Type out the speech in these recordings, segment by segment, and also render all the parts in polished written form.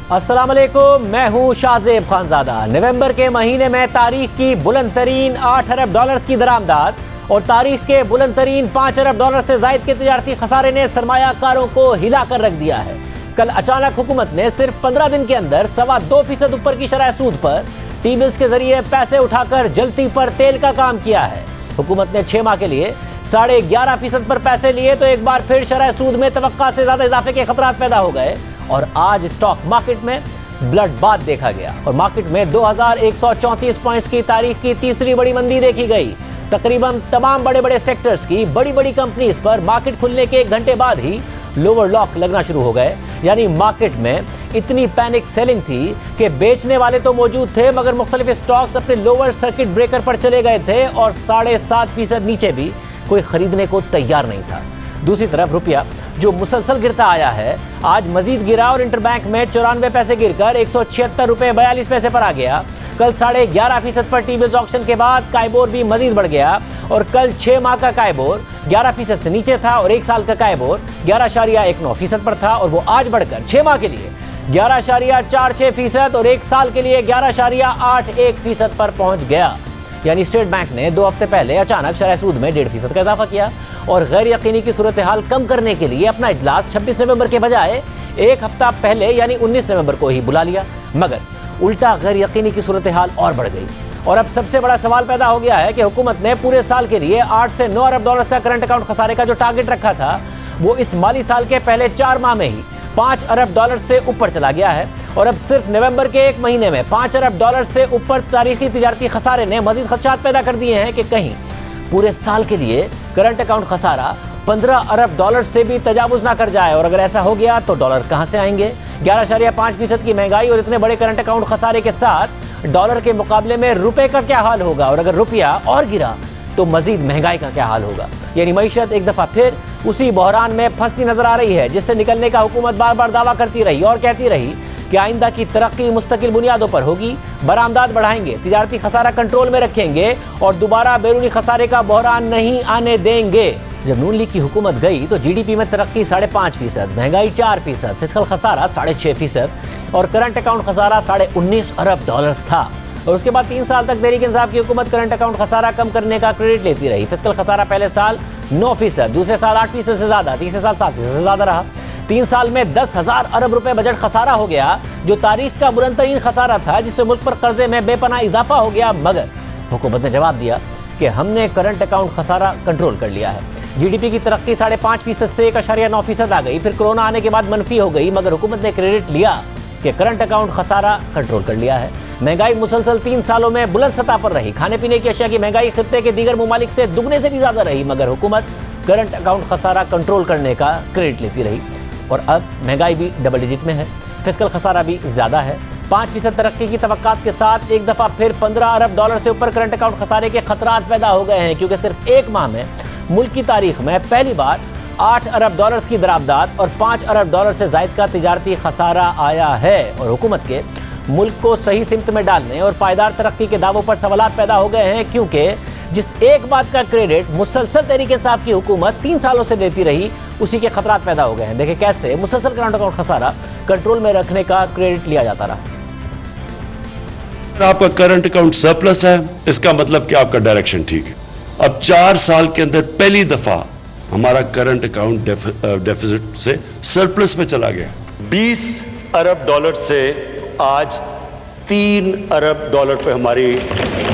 अस्सलाम वालेकुम, मैं हूं शाहजेब खानजादा। नवंबर के महीने में तारीख की बुलंद तरीन 8 अरब डॉलर्स की दरामदाद और तारीख के बुलंद तरीन 5 अरब डॉलर से जायद के तिजारती खसारे ने सरमायाकारों को हिलाकर रख दिया है। कल अचानक हुकूमत ने सिर्फ 15 दिन के अंदर 2.25% ऊपर की शरह सूद पर टी बिल्स के जरिए पैसे उठाकर जलती पर तेल का काम किया है। हुकूमत ने 6 माह के लिए 11.5% पर पैसे लिए तो एक बार फिर शरह सूद में तवक्का से ज्यादा इजाफे के खतरात पैदा हो गए और आज स्टॉक मार्केट में ब्लड बाथ देखा गया और मार्केट में 2134 पॉइंट्स की तारीख की तीसरी बड़ी मंदी देखी गई। तकरीबन तमाम बड़े बड़े सेक्टर्स की बड़ी बड़ी कंपनीज पर मार्केट खुलने के 1 घंटे बाद ही लोअर लॉक लगना शुरू हो गए। यानी मार्केट में इतनी पैनिक सेलिंग थी कि बेचने वाले तो मौजूद थे मगर मुख्तलिफ स्टॉक्स अपने लोअर सर्किट ब्रेकर पर चले गए थे और 7.5% नीचे भी कोई खरीदने को तैयार नहीं था। दूसरी तरफ रुपया जो मुसलसल गिरता आया है आज मजीद गिरा और इंटरबैंक में 94 पैसे गिरकर 176 रुपए 42 पैसे पर आ गया। कल 11.5% पर टी बिल्स ऑक्शन के बाद काइबोर भी मजीद बढ़ गया और कल 6 माह का काइबोर 11% से नीचे था और 1 साल का काइबोर 11.19% पर था और वो आज बढ़कर 6 माह के लिए 11.46% और 1 साल के लिए 11.81% पर पहुंच गया। यानी स्टेट बैंक ने 2 हफ्ते पहले अचानक शरह सूद में 1.5% का इजाफा किया और गैर यकीनी की सूरत हाल कम करने के लिए अपना इजलास 26 नवंबर के बजाय 1 हफ्ता पहले यानी 19 नवंबर को ही बुला लिया। मगर उल्टा गैर यकीनी की सूरत हाल और बढ़ गई और अब सबसे बड़ा सवाल पैदा हो गया है कि हुकूमत ने पूरे साल के लिए 8 से 9 अरब डॉलर्स का करंट अकाउंट खसारे का जो टारगेट रखा था वो इस माली साल के पहले 4 माह में ही 5 अरब डॉलर से ऊपर चला गया है और अब सिर्फ नवंबर के 1 महीने में 5 अरब डॉलर से ऊपर तारीखी तिजारती खसारे ने मजीद खदशात पैदा कर दिए हैं कि कहीं पूरे साल के लिए करंट अकाउंट खसारा 15 अरब डॉलर से भी तजावुज ना कर जाए और अगर ऐसा हो गया तो डॉलर कहां से आएंगे। 11.5% की महंगाई और इतने बड़े करंट अकाउंट खसारे के साथ डॉलर के मुकाबले में रुपए का क्या हाल होगा और अगर रुपया और गिरा तो मजीद महंगाई का क्या हाल होगा। यानी मईशत एक दफा फिर उसी बहरान में फंसती नजर आ रही है जिससे निकलने का हुकूमत बार बार दावा करती रही और कहती रही कि आइंदा की तरक्की मुस्तकिल बुनियादों पर होगी, बरामदात बढ़ाएंगे, तिजारती खसारा कंट्रोल में रखेंगे और दोबारा बैरूनी खसारे का बहरान नहीं आने देंगे। जब नून लीग की हुकूमत गई तो जीडीपी में तरक्की 5.5%, महंगाई 4%, फिस्कल खसारा 6.5% और करंट अकाउंट खसारा 19.5 अरब डॉलर्स था। और उसके बाद 3 साल तक तहरीक इंसाफ की हुकूमत करंट अकाउंट खसारा कम करने का क्रेडिट लेती रही। फिस्कल खसारा पहले साल 9%, दूसरे साल 8% से ज्यादा, तीसरे साल 7% से ज्यादा रहा। 3 साल में 10,000 अरब रुपए बजट खसारा हो गया जो तारीख का बुलंद तरीन खसारा था जिससे मुल्क पर कर्जे में बेपनाह इजाफा हो गया। मगर हुकूमत ने जवाब दिया कि हमने करंट अकाउंट खसारा कंट्रोल कर लिया है। जीडीपी की तरक्की 5.5% से 1.9% आ गई, फिर कोरोना आने के बाद मनफी हो गई मगर हुकूमत ने क्रेडिट लिया कि करंट अकाउंट खसारा कंट्रोल कर लिया है। महंगाई मुसलसल 3 सालों में बुलंद सतह पर रही, खाने पीने की अशिया की महंगाई खित्ते के दीगर ममालिक से दुगने से भी ज्यादा रही मगर हुकूमत करंट अकाउंट खसारा कंट्रोल करने का क्रेडिट लेती रही और अब महंगाई भी डबल डिजिट में है, फिस्कल खसारा भी ज्यादा है। 5% तरक्की की तवक्कात के साथ एक दफा फिर 15 अरब डॉलर से ऊपर करंट अकाउंट खसारे के खतरात पैदा हो गए हैं क्योंकि सिर्फ 1 माह में मुल्क की तारीख में पहली बार 8 अरब डॉलर्स की दरामदाद और 5 अरब डॉलर से जायद का तिजारती खसारा आया है और हुकूमत के मुल्क को सही सिमत में डालने और पायदार तरक्की के दावों पर सवालात पैदा हो गए हैं क्योंकि जिस एक बात का क्रेडिट मुसलसल तहरीक इंसाफ की हुकूमत 3 सालों से देती रही उसी के खतरात पैदा हो गए हैं। देखिए कैसे मुसलसल करंट अकाउंट खसारा कंट्रोल में रखने का क्रेडिट लिया जाता रहा। आपका करंट अकाउंट सरप्लस है, इसका मतलब कि आपका डायरेक्शन ठीक है। अब 4 साल के अंदर पहली दफा हमारा करंट अकाउंट डेफिसिट से सरप्लस में चला गया। 20 अरब डॉलर से आज 3 अरब डॉलर पे हमारी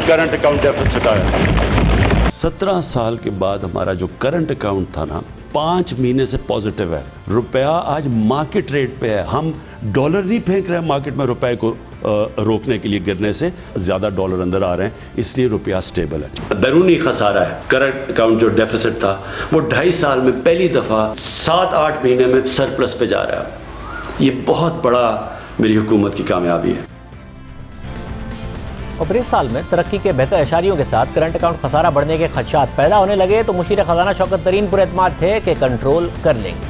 करंट अकाउंट डेफिसिट आया। 17 साल के बाद हमारा जो करंट अकाउंट था ना 5 महीने से पॉजिटिव है। रुपया आज मार्केट रेट पे है, हम डॉलर नहीं फेंक रहे हैं मार्केट में रुपए को रोकने के लिए गिरने से, ज्यादा डॉलर अंदर आ रहे हैं इसलिए रुपया स्टेबल है। बैरूनी खसारा है, करंट अकाउंट जो डेफिसिट था वो 2.5 साल में पहली दफा 7-8 महीने में सरप्लस पे जा रहा है। ये बहुत बड़ा मेरी हुकूमत की कामयाबी है। और इस साल में तरक्की के बेहतर इशारियों के साथ करंट अकाउंट खसारा बढ़ने के खदशात पैदा होने लगे तो मुशीर खजाना शौकत तरीन पुरएतमाद थे कि कंट्रोल कर लेंगे।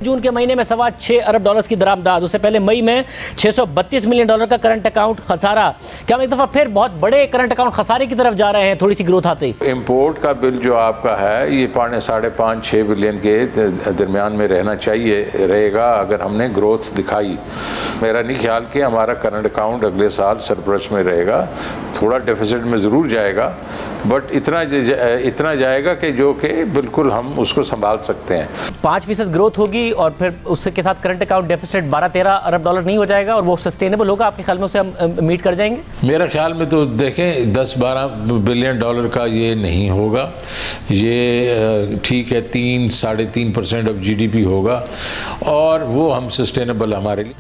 जून के महीने में $6.25 अरब की दरामदाद, उससे पहले मई में $632 मिलियन का करंट अकाउंट खसारा। क्या हम एक दफ़ा फिर बहुत बड़े करंट अकाउंट खसारे की तरफ जा रहे हैं थोड़ी सी ग्रोथ आते ही? इम्पोर्ट का बिल जो आपका है ये 5.5-6 बिलियन के दरमियान में रहना चाहिए, रहेगा अगर हमने ग्रोथ दिखाई। मेरा नहीं ख्याल कि हमारा करंट अकाउंट अगले साल सरप्लस में रहेगा, थोड़ा डेफिसिट में ज़रूर जाएगा, बट इतना जाएगा कि जो कि बिल्कुल हम उसको संभाल सकते हैं। 5% ग्रोथ होगी और फिर उसके साथ करंट अकाउंट डेफिसिट $12-13 अरब नहीं हो जाएगा और वो सस्टेनेबल होगा आपके ख्याल में, उसे हम मीट कर जाएंगे? मेरा ख्याल में तो देखें 10-12 बिलियन डॉलर का ये नहीं होगा, ये ठीक है 3-3.5% ऑफ GDP होगा और वो हम सस्टेनेबल हमारे लिए।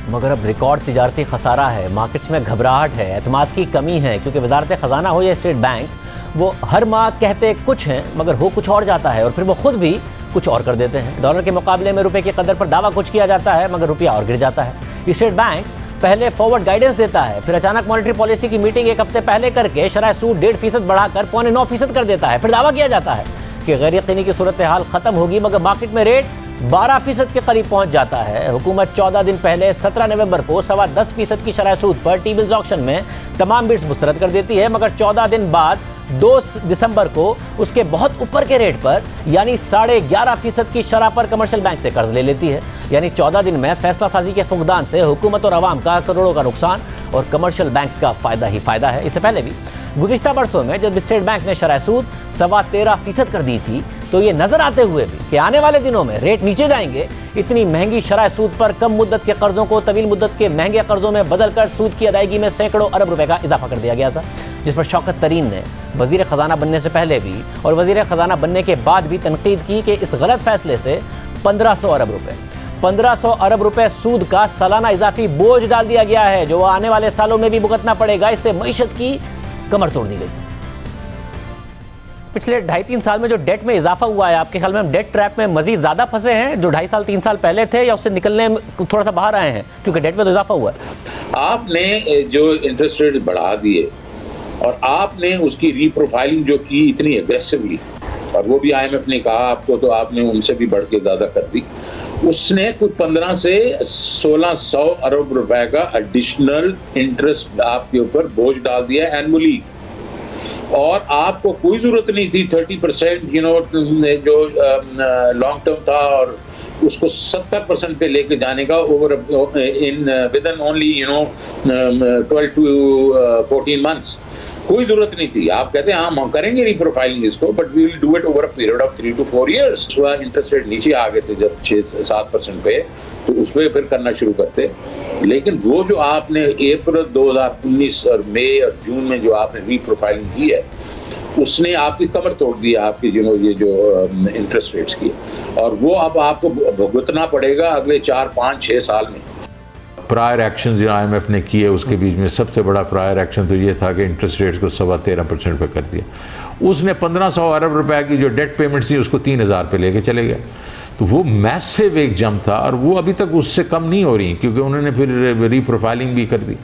मगर अब रिकॉर्ड तिजारती खसारा है, मार्केट्स में घबराहट है, एतमाद की कमी है, क्योंकि वजारत ख़जाना हो या स्टेट बैंक, वो हर माह कहते कुछ हैं मगर हो कुछ और जाता है और फिर वो खुद भी कुछ और कर देते हैं। डॉलर के मुकाबले में रुपए की कदर पर दावा कुछ किया जाता है मगर रुपया और गिर जाता है। स्टेट बैंक पहले फॉरवर्ड गाइडेंस देता है, फिर अचानक मॉनेटरी पॉलिसी की मीटिंग एक हफ्ते पहले करके शरह सूद 1.5% बढ़ाकर 9.25% कर देता है। फिर दावा किया जाता है कि गैर यकीनी की सूरत हाल खत्म होगी, मगर मार्केट में रेट 12% के करीब पहुंच जाता है। हुकूमत 14 दिन पहले 17 नवंबर को 10.25% की शरह सूद पर टी-बिल्स ऑक्शन में तमाम बिड्स मुस्तरद कर देती है, मगर 14 दिन बाद 2 दिसंबर को उसके बहुत ऊपर के रेट पर यानी 11.5% की शरह पर कमर्शियल बैंक से कर्ज ले लेती है। यानी 14 दिन में फैसला साजी के फुकदान से हुकूमत और आवाम का करोड़ों का नुकसान और कमर्शियल बैंक्स का फायदा ही फायदा है। इससे पहले भी गुज़िश्ता बरसों में जब स्टेट बैंक ने शरह सूद 13.25% कर दी थी, तो ये नजर आते हुए भी कि आने वाले दिनों में रेट नीचे जाएंगे, इतनी महंगी शरह सूद पर कम मुद्दत के कर्जों को तवील मुद्दत के महंगे कर्जों में बदलकर सूद की अदायगी में सैकड़ों अरब रुपए का इजाफा कर दिया गया था, जिस पर शौकत तरीन ने वजीर खजाना बनने से पहले भी और वजीर खजाना बनने के बाद भी तनकीद की कि इस गलत फैसले से 1500 अरब रुपए सूद का सालाना इजाफी बोझ डाल दिया गया है, जो आने वाले सालों में भी भुगतना पड़ेगा। इससे मईशत की कमर तोड़ दी गई। पिछले 2.5-3 साल में जो डेट में इजाफा हुआ है, आपके ख्याल में हम डेट ट्रैप में मजीद ज़्यादा फंसे हैं जो 2.5-3 साल पहले थे, या उससे निकलने में थोड़ा सा बाहर आए हैं क्योंकि डेट में तो इजाफा हुआ है? आपने जो इंटरेस्ट रेट बढ़ा दिए और आपने उसकी रीप्रोफाइलिंग जो की इतनी एग्रेसिवली, और वो भी IMF ने कहा आपको, तो आपने उनसे भी बढ़ के ज़्यादा कर दी। उसने कुछ 15 से 1600 अरब रुपए का एडिशनल इंटरेस्ट आपके ऊपर बोझ डाल दिया एनुअली, और आपको कोई जरूरत नहीं थी 30% जो लॉन्ग टर्म था और उसको 70% पे लेके जाने का over in with in only 12 to 14 months. कोई जरूरत नहीं थी। आप कहते हैं हम करेंगे रीप्रोफाइलिंग इसको, but we will do it over a period of 3 to 4 years। Interest rate नीचे आ गए थे जब 6-7% पे, तो उस पर फिर करना शुरू करते। लेकिन वो जो आपने अप्रैल 2019 और मई और जून में जो आपने रीप्रोफाइलिंग की है, उसने आपकी कमर तोड़ दी है आपकी ये जो इंटरेस्ट रेट्स की, और वो अब आपको भुगतना पड़ेगा अगले 4-5-6 साल में। प्रायर एक्शन जो IMF ने किए उसके बीच में सबसे बड़ा प्रायर एक्शन तो ये था कि इंटरेस्ट रेट्स को 13.25% पे कर दिया। उसने 1500 अरब रुपए की जो डेट पेमेंट्स थी उसको 3000 पे लेके चले गए। तो वो मैसिव एक जंप था और वो अभी तक उससे कम नहीं हो रही, क्योंकि उन्होंने फिर रीप्रोफाइलिंग भी कर दी।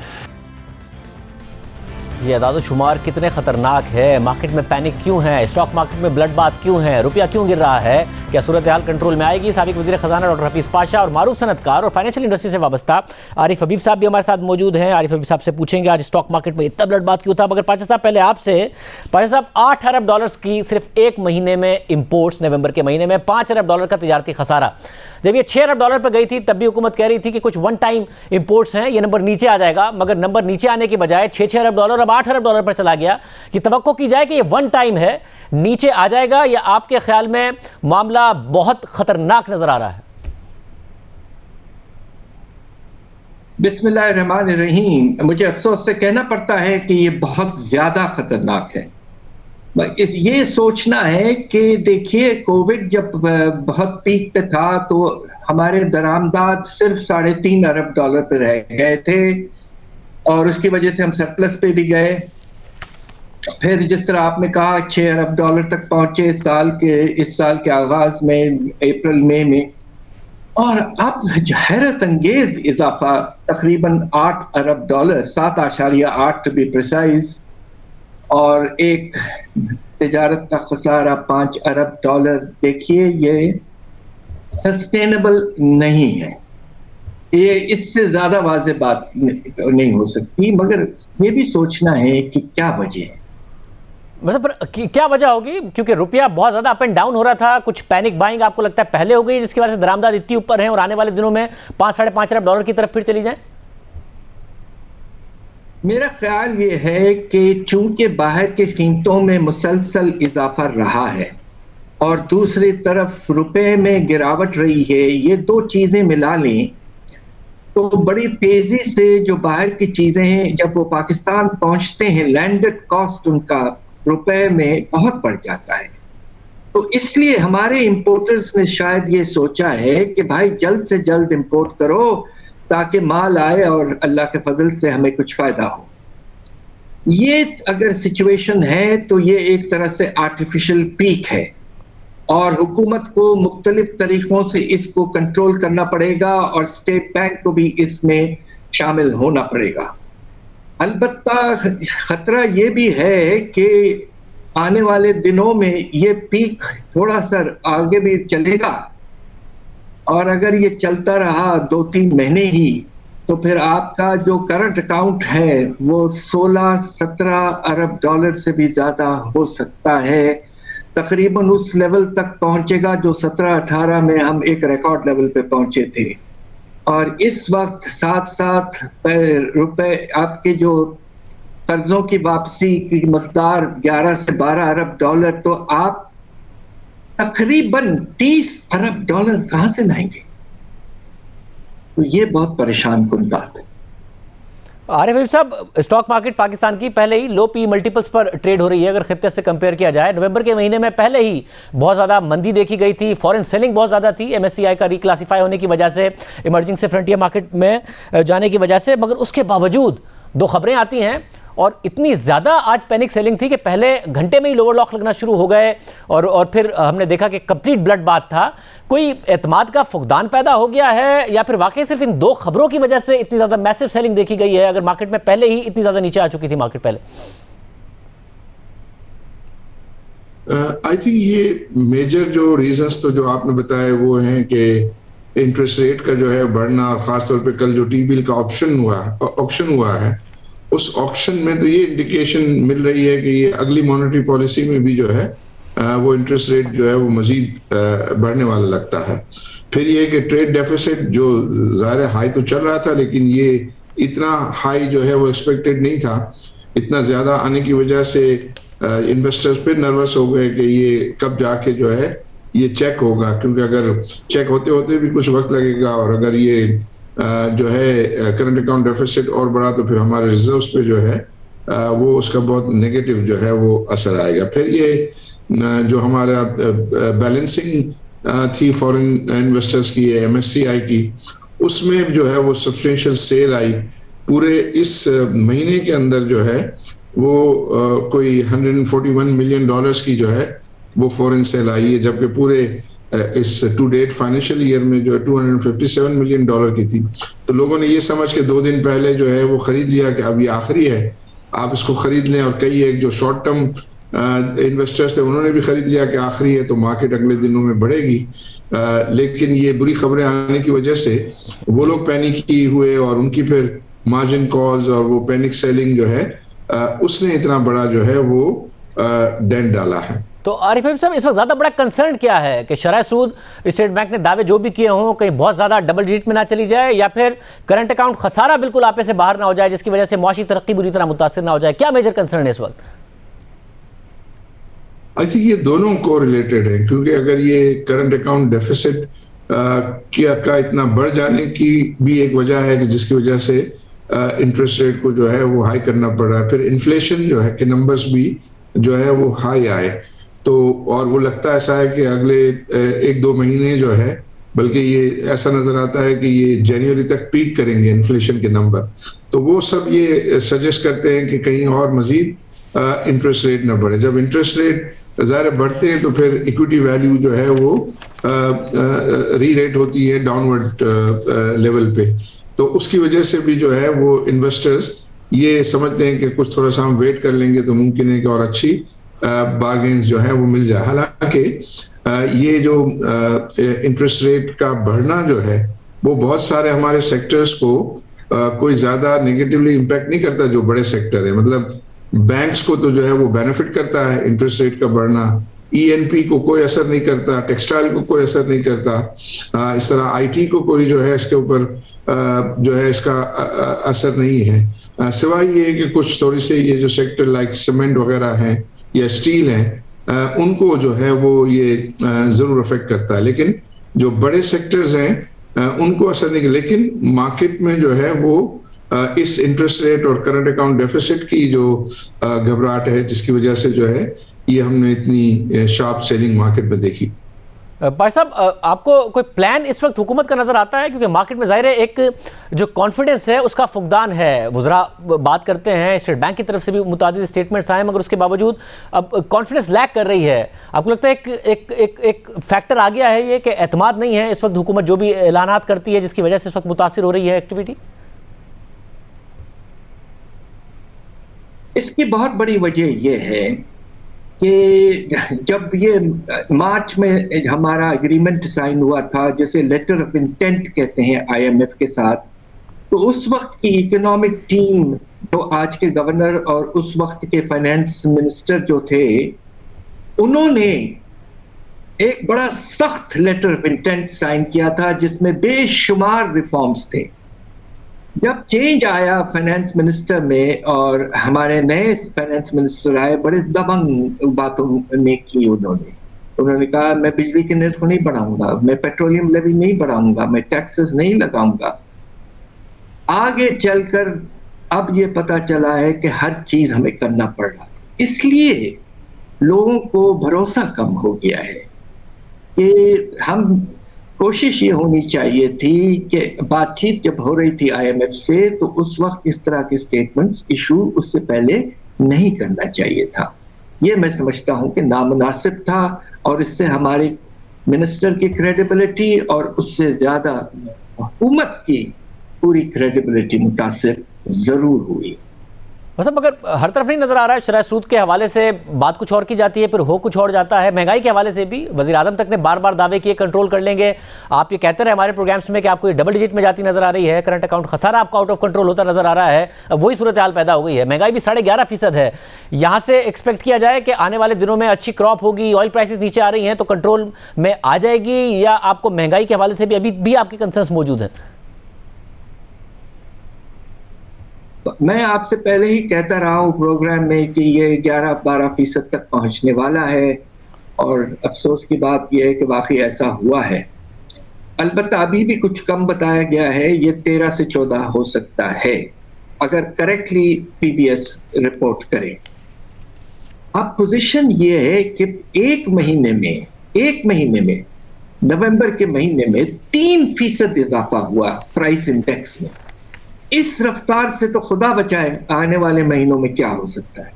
ये अदाद शुमार कितने खतरनाक है। मार्केट में पैनिक क्यों है, स्टॉक मार्केट में ब्लड बात क्यों है, रुपया क्यों गिर रहा है, क्या सूरत हाल कंट्रोल में आएगी? साबिक वज़ीर ख़जाना डॉक्टर हफीज़ पाशा और मारूफ सनतकार और फाइनेंशियल इंडस्ट्री से वाबस्ता आरिफ हबीब साहब भी हमारे साथ मौजूद हैं। आरिफ हबीब साहब से पूछेंगे आज स्टॉक मार्केट में इतना ब्लड बात क्यों था। मगर पाशा साहब पहले आपसे, पाशा साहब $8 अरब की सिर्फ एक महीने में इम्पोर्ट्स, नवंबर के महीने में $5 अरब का तिजारती खसारा। जब ये $6 अरब पर गई थी तब भी हुकूमत कह रही थी कि कुछ वन टाइम इम्पोर्ट्स हैं, ये नंबर नीचे आ जाएगा, मगर नंबर नीचे आने की बजाय $6 अरब अब $8 अरब पर चला गया। कि तवक्को की जाए कि ये वन टाइम है, नीचे आ जाएगा, या आपके ख्याल में मामला बहुत खतरनाक नजर आ रहा है? बिस्मिल्लाहिर्रहमानिर्रहीम। मुझे अफसोस से कहना पड़ता है कि ये बहुत ज्यादा खतरनाक है। ये सोचना है कि देखिए, कोविड जब बहुत पीक पे था तो हमारे दरामदाद सिर्फ $3.5 अरब पे रह गए थे और उसकी वजह से हम सरप्लस पे भी गए। फिर जिस तरह आपने कहा $6 अरब तक पहुंचे इस साल के आगाज में, अप्रैल मई में, और अब हैरत अंगेज इजाफा तकरीबन $8 अरब, 7.8 टू बी प्रिसाइज, और एक तिजारत का खसारा $5 अरब। देखिए, ये सस्टेनेबल नहीं है। ये इससे ज्यादा वाज़ेह बात नहीं हो सकती, मगर ये भी सोचना है कि क्या वजह है। मतलब पर क्या वजह होगी, क्योंकि रुपया बहुत ज्यादा अप एंड डाउन हो रहा था, कुछ पैनिक बाइंग आपको लगता है पहले हो गई जिसकी वजह से दरामदाद इतनी ऊपर है और आने वाले दिनों में 5-5.5 अरब डॉलर की तरफ फिर चली जाए? मेरा ख्याल ये है कि चूंकि बाहर की कीमतों में मुसलसल इजाफा रहा है और दूसरी तरफ रुपए में गिरावट रही है, ये दो चीजें मिला लें तो बड़ी तेजी से जो बाहर की चीजें हैं जब वो पाकिस्तान पहुंचते हैं, लैंडेड कॉस्ट उनका रुपए में बहुत बढ़ जाता है। तो इसलिए हमारे इंपोर्टर्स ने शायद ये सोचा है कि भाई जल्द से जल्द इंपोर्ट करो ताकि माल आए और अल्लाह के फजल से हमें कुछ फायदा हो। ये अगर सिचुएशन है तो ये एक तरह से आर्टिफिशियल पीक है और हुकूमत को मुख्तलिफ तरीकों से इसको कंट्रोल करना पड़ेगा और स्टेट बैंक को भी इसमें शामिल होना पड़ेगा। अलबत्ता खतरा ये भी है कि आने वाले दिनों में ये पीक थोड़ा सा आगे भी चलेगा और अगर ये चलता रहा 2-3 महीने ही तो फिर आपका जो करंट अकाउंट है वो 16-17 अरब डॉलर से भी ज्यादा हो सकता है, तकरीबन उस लेवल तक पहुंचेगा जो 17-18 में हम एक रिकॉर्ड लेवल पे पहुंचे थे। और इस वक्त साथ साथ रुपए आपके जो कर्जों की वापसी की मकदार 11 से 12 अरब डॉलर, तो आप तकरीबन 30 अरब डॉलर कहां से लाएंगे? तो ये बहुत परेशान कुन बात है। आरिफ हबीब साहब, स्टॉक मार्केट पाकिस्तान की पहले ही लो पी मल्टीपल्स पर ट्रेड हो रही है अगर खित्ते से कंपेयर किया जाए। नवंबर के महीने में पहले ही बहुत ज़्यादा मंदी देखी गई थी, फॉरेन सेलिंग बहुत ज़्यादा थी MSCI का रिक्लासीफाई होने की वजह से, इमर्जिंग से फ्रंटियर मार्केट में जाने की वजह से। मगर उसके बावजूद दो खबरें आती हैं और इतनी ज़्यादा आज पैनिक सेलिंग थी कि पहले घंटे में ही लोअर लॉक लगना शुरू हो गए और फिर हमने देखा कि कंप्लीट ब्लड बाथ था। कोई एतमाद का फुकदान पैदा हो गया है या फिर वाकई सिर्फ इन दो खबरों की वजह से इतनी ज़्यादा मैसिव सेलिंग देखी गई है, अगर मार्केट में पहले ही इतनी ज़्यादा नीचे आ चुकी थी मार्केट पहले? आई थिंक ये मेजर जो रीजंस तो जो आपने बताए वो हैं कि इंटरेस्ट रेट का जो है बढ़ना, और खासतौर पे कल जो टी बिल का ऑक्शन हुआ है उस ऑक्शन में तो ये इंडिकेशन मिल रही है कि ये अगली मॉनेटरी पॉलिसी में भी जो है वो इंटरेस्ट रेट जो है वो मजीद बढ़ने वाला लगता है। फिर ये कि ट्रेड डेफिसिट जो ज़ाहिर हाई तो चल रहा था लेकिन ये इतना हाई जो है वो एक्सपेक्टेड नहीं था। इतना ज़्यादा आने की वजह से इन्वेस्टर्स फिर नर्वस हो गए कि ये कब जाके जो है ये चेक होगा, क्योंकि अगर चेक होते होते भी कुछ वक्त लगेगा और अगर ये जो है करंट अकाउंट डेफिसिट और बढ़ा तो फिर हमारे रिजर्व्स पे जो है वो उसका बहुत नेगेटिव जो है वो असर आएगा। फिर ये जो हमारा बैलेंसिंग थी फॉरेन इन्वेस्टर्स की, MSCI की, उसमें जो है वो सब्सटेंशियल सेल आई। पूरे इस महीने के अंदर जो है वो कोई $141 मिलियन की जो है वो फॉरेन सेल आई है, जबकि पूरे इस टू डेट फाइनेंशियल ईयर में जो है $257 मिलियन की थी। तो लोगों ने ये समझ के 2 दिन पहले जो है वो खरीद लिया कि अब ये आखिरी है, आप इसको खरीद लें। और कई एक जो शॉर्ट टर्म इन्वेस्टर्स थे उन्होंने भी खरीद लिया कि आखिरी है तो मार्केट अगले दिनों में बढ़ेगी। लेकिन ये बुरी खबरें आने की वजह से वो लोग पैनिक हुए और उनकी फिर मार्जिन कॉल्स और वो पैनिक सेलिंग जो है उसने इतना बड़ा जो है वो डेंट डाला है। तो आरिफ हबीब साहब, इस वक्त ज़्यादा बड़ा कंसर्न क्या है कि शरह सूद स्टेट बैंक ने दावे जो भी किए हों कहीं बहुत ज़्यादा डबल डिजिट में ना चली जाए, या फिर करंट अकाउंट खसारा बिल्कुल आपे से बाहर ना हो जाए जिसकी वजह से मुआशी तरक्की बुरी तरह मुतासिर ना हो जाए? क्या मेजर कंसर्न है इस वक्त? आई थिंक ये दोनों को रिलेटेड है, क्योंकि अगर ये करंट अकाउंट डेफिसिट का इतना बढ़ जाने की भी एक वजह है कि जिसकी वजह से इंटरेस्ट रेट को जो है वो हाई करना पड़ रहा है। फिर इन्फ्लेशन जो है कि नंबर्स भी जो है वो हाई आए, तो और वो लगता ऐसा है कि अगले 1-2 महीने जो है, बल्कि ये ऐसा नजर आता है कि ये जनवरी तक पीक करेंगे इन्फ्लेशन के नंबर। तो वो सब ये सजेस्ट करते हैं कि कहीं और मजीद इंटरेस्ट रेट ना बढ़े। जब इंटरेस्ट रेट ज़ाहिर बढ़ते हैं तो फिर इक्विटी वैल्यू जो है वो री रेट होती है डाउनवर्ड लेवल पे, तो उसकी वजह से भी जो है वो इन्वेस्टर्स ये समझते हैं कि कुछ थोड़ा सा हम वेट कर लेंगे तो मुमकिन है कि और अच्छी बार्गेन्स जो है वो मिल जाए। हालांकि ये जो इंटरेस्ट रेट का बढ़ना जो है वो बहुत सारे हमारे सेक्टर्स को कोई ज्यादा नेगेटिवली इम्पैक्ट नहीं करता। जो बड़े सेक्टर है, मतलब बैंक्स को तो जो है वो बेनिफिट करता है इंटरेस्ट रेट का बढ़ना, ईएनपी को कोई असर नहीं करता, टेक्सटाइल को कोई असर नहीं करता, इस तरह आईटी को कोई जो है इसके ऊपर जो है इसका असर नहीं है, सिवाय ये कि कुछ थोड़ी से ये जो सेक्टर लाइक सीमेंट वगैरह हैं या स्टील है उनको जो है वो ये जरूर अफेक्ट करता है। लेकिन जो बड़े सेक्टर्स हैं उनको असर नहीं। लेकिन मार्केट में जो है वो इस इंटरेस्ट रेट और करंट अकाउंट डेफिसिट की जो घबराहट है, जिसकी वजह से जो है ये हमने इतनी शार्प सेलिंग मार्केट में देखी। भाई साहब, आपको कोई प्लान इस वक्त हुकूमत का नजर आता है? क्योंकि मार्केट में जाहिर है एक जो कॉन्फिडेंस है उसका फुकदान है। वुज़रा बात करते हैं, स्टेट बैंक की तरफ से भी मुतादिद स्टेटमेंट्स आए, मगर उसके बावजूद अब कॉन्फिडेंस लैक कर रही है। आपको लगता है एक फैक्टर आ गया है ये कि एतमाद नहीं है इस वक्त हुकूमत जो भी ऐलानात करती है, जिसकी वजह से इस वक्त मुतासिर हो रही है एक्टिविटी? इसकी बहुत बड़ी वजह यह है कि जब ये मार्च में हमारा एग्रीमेंट साइन हुआ था, जैसे लेटर ऑफ इंटेंट कहते हैं आईएमएफ के साथ, तो उस वक्त की इकोनॉमिक टीम जो आज के गवर्नर और उस वक्त के फाइनेंस मिनिस्टर जो थे, उन्होंने एक बड़ा सख्त लेटर ऑफ इंटेंट साइन किया था जिसमें बेशुमार रिफॉर्म्स थे। जब चेंज आया फाइनेंस मिनिस्टर में और हमारे नए फाइनेंस मिनिस्टर आए, बड़े दबंग बातों ने की। उन्होंने कहा मैं बिजली के निर्ख नहीं बढ़ाऊंगा, मैं पेट्रोलियम लेवी नहीं बढ़ाऊंगा, मैं टैक्सेस नहीं लगाऊंगा। आगे चलकर अब ये पता चला है कि हर चीज हमें करना पड़ रहा है, इसलिए लोगों को भरोसा कम हो गया है कि हम कोशिश ये होनी चाहिए थी कि बातचीत जब हो रही थी आईएमएफ से, तो उस वक्त इस तरह के स्टेटमेंट्स इशू उससे पहले नहीं करना चाहिए था। ये मैं समझता हूं कि नामुनासिब था और इससे हमारी मिनिस्टर की क्रेडिबिलिटी और उससे ज्यादा हुकूमत की पूरी क्रेडिबिलिटी मुतासिर जरूर हुई। मतलब मगर हर तरफ नहीं नजर आ रहा है। शरह सूद के हवाले से बात कुछ और की जाती है, फिर हो कुछ और जाता है। महंगाई के हवाले से भी वज़ीर आज़म तक ने बार बार दावे किए कंट्रोल कर लेंगे। आप ये कहते रहे हमारे प्रोग्राम्स में कि आपको ये डबल डिजिट में जाती नजर आ रही है, करंट अकाउंट खसारा आपका आउट ऑफ कंट्रोल होता नजर आ रहा है। अब वही सूरत हाल पैदा हो गई है। महंगाई भी 11.5% है। यहाँ से एक्सपेक्ट किया जाए कि आने वाले दिनों में अच्छी क्रॉप होगी, ऑयल प्राइसेस नीचे आ रही हैं तो कंट्रोल में आ जाएगी, या आपको महंगाई के हवाले से भी अभी भी आपके कंसर्न्स मौजूद हैं? मैं आपसे पहले ही कहता रहा हूं प्रोग्राम में कि ये 11-12% तक पहुंचने वाला है, और अफसोस की बात यह है कि वाकई ऐसा हुआ है। अलबत्ता अभी भी कुछ कम बताया गया है, ये 13 से 14 हो सकता है अगर करेक्टली पीबीएस रिपोर्ट करे। अब पोजीशन ये है कि एक महीने में नवंबर के महीने में 3% इजाफा हुआ प्राइस इंडेक्स में। इस रफ्तार से तो खुदा बचाए आने वाले महीनों में क्या हो सकता है।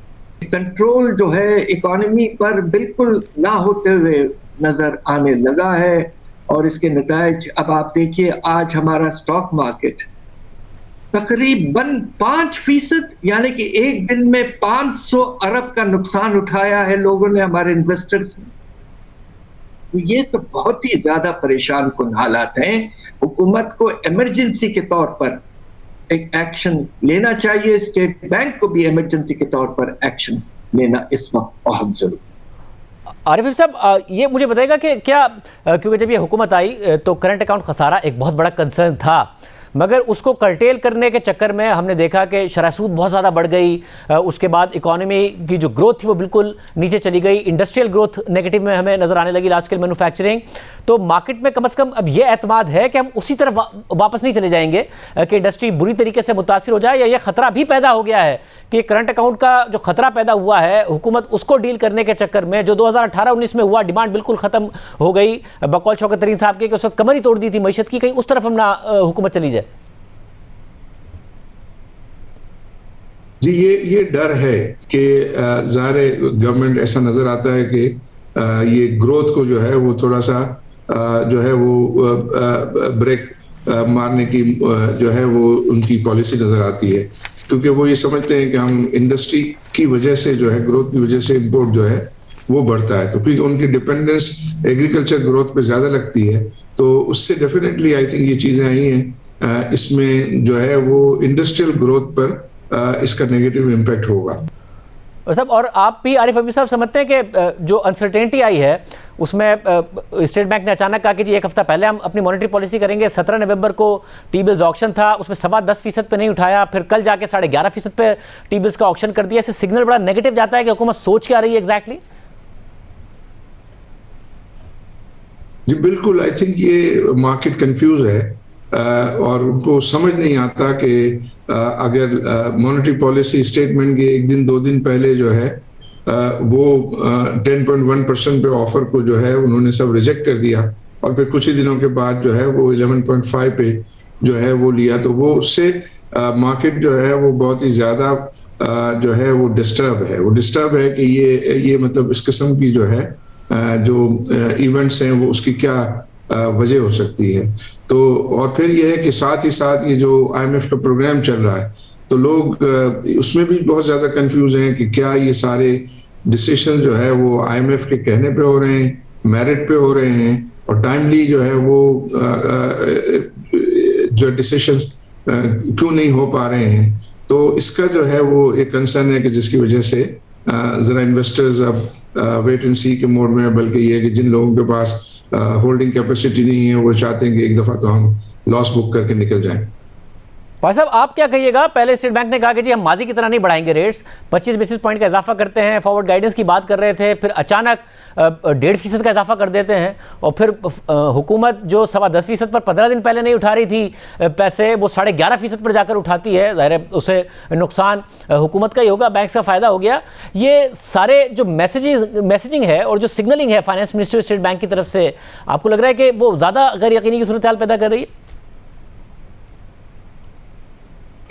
कंट्रोल जो है इकोनॉमी पर बिल्कुल ना होते हुए नजर आने लगा है, और इसके नतायज अब आप देखिए, आज हमारा स्टॉक मार्केट तकरीबन 5%, यानी कि एक दिन में 500 अरब का नुकसान उठाया है लोगों ने, हमारे इन्वेस्टर्स ने। ये तो बहुत ही ज्यादा परेशान कुन हालात हैं। हुकूमत को इमरजेंसी के तौर पर एक एक्शन लेना चाहिए, स्टेट बैंक को भी इमरजेंसी के तौर पर एक्शन लेना इस वक्त बहुत जरूरी। आरिफ साहब, ये मुझे बताएगा कि क्या, क्योंकि जब ये हुकूमत आई तो करंट अकाउंट खसारा एक बहुत बड़ा कंसर्न था, मगर उसको कर्टेल करने के चक्कर में हमने देखा कि शरह सूद बहुत ज़्यादा बढ़ गई। उसके बाद इकॉनमी की जो ग्रोथ थी वो बिल्कुल नीचे चली गई। इंडस्ट्रियल ग्रोथ नेगेटिव में हमें नज़र आने लगी, लार्ज स्केल मैन्युफैक्चरिंग। तो मार्केट में कम से कम अब ये एतमाद है कि हम उसी तरफ वापस नहीं चले जाएंगे कि इंडस्ट्री बुरी तरीके से मुतासिर हो जाए, या ये ख़तरा भी पैदा हो गया है कि करंट अकाउंट का जो ख़तरा पैदा हुआ है, हुकूमत उसको डील करने के चक्कर में जो 2018-19 में हुआ, डिमांड बिल्कुल ख़त्म हो गई। बकौल शौकत तरीन साहब के उस वक्त कमर ही तोड़ दी थी मईशत की, कहीं उस तरफ हम ना हुकूमत चली जाए। जी, ये डर है कि ज़ाहिर गवर्नमेंट ऐसा नजर आता है कि ये ग्रोथ को जो है वो थोड़ा सा जो है वो ब्रेक मारने की जो है वो उनकी पॉलिसी नजर आती है, क्योंकि वो ये समझते हैं कि हम इंडस्ट्री की वजह से जो है, ग्रोथ की वजह से इंपोर्ट जो है वो बढ़ता है। तो क्योंकि उनकी डिपेंडेंस एग्रीकल्चर ग्रोथ पे ज्यादा लगती है, तो उससे डेफिनेटली आई थिंक ये चीजें आई हैं, इसमें जो है वो इंडस्ट्रियल ग्रोथ पर इसका नेगेटिव इम्पैक्ट होगा। और साहब, और आप भी आरिफ हबीब साहब समझते हैं कि जो अनसर्टेनिटी आई है उसमें स्टेट बैंक ने अचानक कहा कि जी एक हफ्ता पहले हम अपनी मॉनेटरी पॉलिसी करेंगे, 17 नवंबर को टी बिल्स ऑक्शन था, उसमें 10.25% पे नहीं उठाया, फिर कल जाके 11.5% पे टी बिल्स का ऑक्शन कर दिया। इससे सिग्नल बड़ा नेगेटिव जाता है कि हुकूमत सोच क्या रही है एग्जैक्टली? जी बिल्कुल, आई थिंक ये मार्केट कंफ्यूज है और उनको समझ नहीं आता कि अगर मॉनेटरी पॉलिसी स्टेटमेंट के एक दिन 2 दिन पहले जो है वो 10.1% पे ऑफर को जो है उन्होंने सब रिजेक्ट कर दिया और फिर कुछ ही दिनों के बाद जो है वो 11.5 पे जो है वो लिया, तो वो उससे मार्केट जो है वो बहुत ही ज्यादा जो है वो डिस्टर्ब है कि ये मतलब इस किस्म की जो है जो इवेंट्स हैं वो उसकी क्या वजह हो सकती है। तो और फिर ये है कि साथ ही साथ ये जो IMF का प्रोग्राम चल रहा है, तो लोग उसमें भी बहुत ज्यादा कंफ्यूज हैं कि क्या ये सारे डिसीजन जो है वो IMF के कहने पे हो रहे हैं, मेरिट पे हो रहे हैं, और टाइमली जो है वो जो डिसीजन क्यों नहीं हो पा रहे हैं। तो इसका जो है वो एक कंसर्न है कि जिसकी वजह से जरा इन्वेस्टर्स अब वेट एंड सी के मोड में है, बल्कि ये है कि जिन लोगों के पास होल्डिंग कैपेसिटी नहीं है वो चाहते हैं कि एक दफा तो हम लॉस बुक करके निकल जाएं। भाई साहब, आप क्या कहिएगा? पहले स्टेट बैंक ने कहा कि जी हम माजी की तरह नहीं बढ़ाएंगे रेट्स, 25 बेसिस पॉइंट का इजाफा करते हैं, फॉरवर्ड गाइडेंस की बात कर रहे थे, फिर अचानक 1.5% का इजाफा कर देते हैं, और फिर हुकूमत जो 10.25% पर 15 दिन पहले नहीं उठा रही थी पैसे, वो 11.5% पर जाकर उठाती है। ज़ाहिर है उसे नुकसान हुकूमत का ही होगा, बैंक का फ़ायदा हो गया। ये सारे जो मैसेजिंग है और जो सिग्नलिंग है फाइनेंस मिनिस्ट्री स्टेट बैंक की तरफ से, आपको लग रहा है कि वो ज़्यादा गैर यकीनी की सूरत हाल पैदा कर रही है?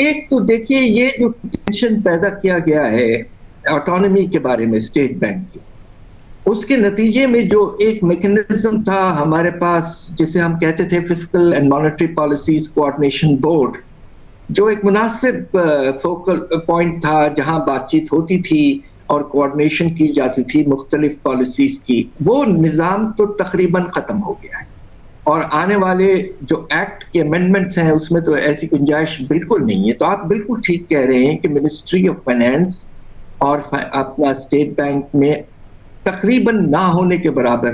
एक तो देखिए, ये जो टेंशन पैदा किया गया है ऑटोनॉमी के बारे में स्टेट बैंक की, उसके नतीजे में जो एक मैकेनिज्म था हमारे पास जिसे हम कहते थे fiscal and monetary policies coordination board, जो एक मुनासिब फोकल पॉइंट था जहां बातचीत होती थी और कोऑर्डिनेशन की जाती थी मुख्तलिफ पॉलिसीज की, वो निज़ाम तो तकरीबन खत्म हो गया है। और आने वाले जो एक्ट के अमेंडमेंट्स हैं उसमें तो ऐसी गुंजाइश बिल्कुल नहीं है। तो आप बिल्कुल ठीक कह रहे हैं कि मिनिस्ट्री ऑफ फाइनेंस और अपना स्टेट बैंक में तकरीबन ना होने के बराबर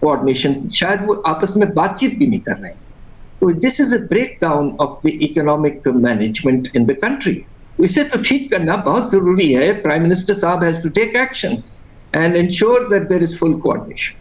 कोऑर्डिनेशन, शायद वो आपस में बातचीत भी नहीं कर रहे हैं। तो this is a breakdown of the economic management in the country. इसे तो ठीक करना बहुत जरूरी है। प्राइम मिनिस्टर साहब has to take action and ensure that there is full coordination.